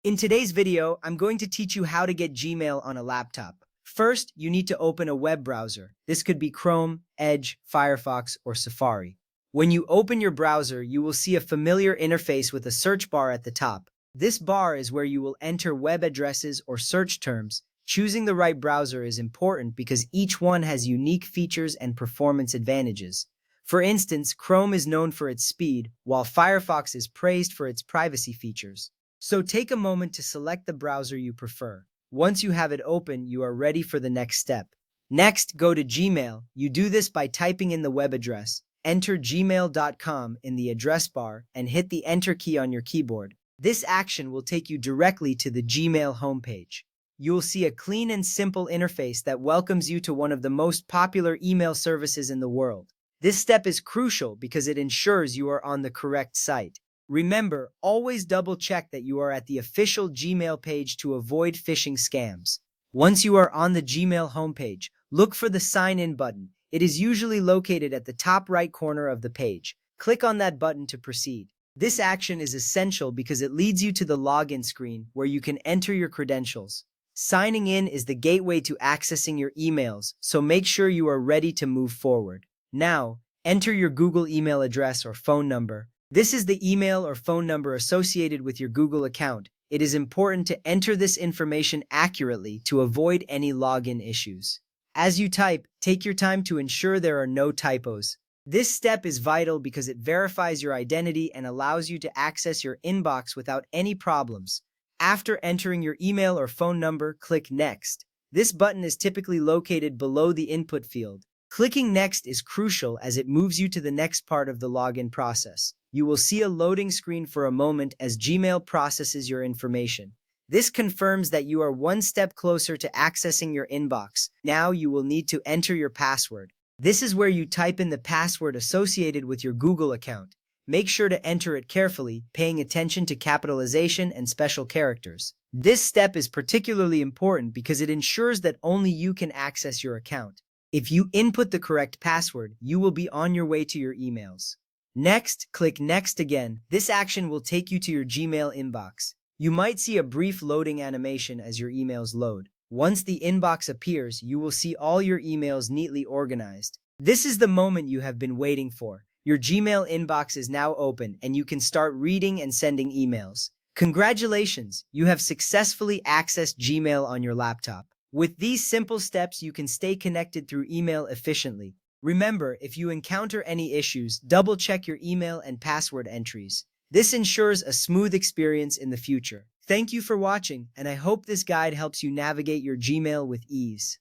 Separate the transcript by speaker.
Speaker 1: In today's video, I'm going to teach you how to get Gmail on a laptop. First, you need to open a web browser. This could be Chrome, Edge, Firefox, or Safari. When you open your browser, you will see a familiar interface with a search bar at the top. This bar is where you will enter web addresses or search terms. Choosing the right browser is important because each one has unique features and performance advantages. For instance, Chrome is known for its speed, while Firefox is praised for its privacy features. So take a moment to select the browser you prefer. Once you have it open, you are ready for the next step. Next, go to Gmail. You do this by typing in the web address. Enter gmail.com in the address bar and hit the Enter key on your keyboard. This action will take you directly to the Gmail homepage. You will see a clean and simple interface that welcomes you to one of the most popular email services in the world. This step is crucial because it ensures you are on the correct site. Remember, always double-check that you are at the official Gmail page to avoid phishing scams. Once you are on the Gmail homepage, look for the Sign In button. It is usually located at the top right corner of the page. Click on that button to proceed. This action is essential because it leads you to the login screen where you can enter your credentials. Signing in is the gateway to accessing your emails, so make sure you are ready to move forward. Now, enter your Google email address or phone number. This is the email or phone number associated with your Google account. It is important to enter this information accurately to avoid any login issues. As you type, take your time to ensure there are no typos. This step is vital because it verifies your identity and allows you to access your inbox without any problems. After entering your email or phone number, click Next. This button is typically located below the input field. Clicking Next is crucial as it moves you to the next part of the login process. You will see a loading screen for a moment as Gmail processes your information. This confirms that you are one step closer to accessing your inbox. Now you will need to enter your password. This is where you type in the password associated with your Google account. Make sure to enter it carefully, paying attention to capitalization and special characters. This step is particularly important because it ensures that only you can access your account. If you input the correct password, you will be on your way to your emails. Next, click Next again. This action will take you to your Gmail inbox. You might see a brief loading animation as your emails load. Once the inbox appears, you will see all your emails neatly organized. This is the moment you have been waiting for. Your Gmail inbox is now open and you can start reading and sending emails. Congratulations, you have successfully accessed Gmail on your laptop. With these simple steps, you can stay connected through email efficiently. Remember, if you encounter any issues, double-check your email and password entries. This ensures a smooth experience in the future. Thank you for watching, and I hope this guide helps you navigate your Gmail with ease.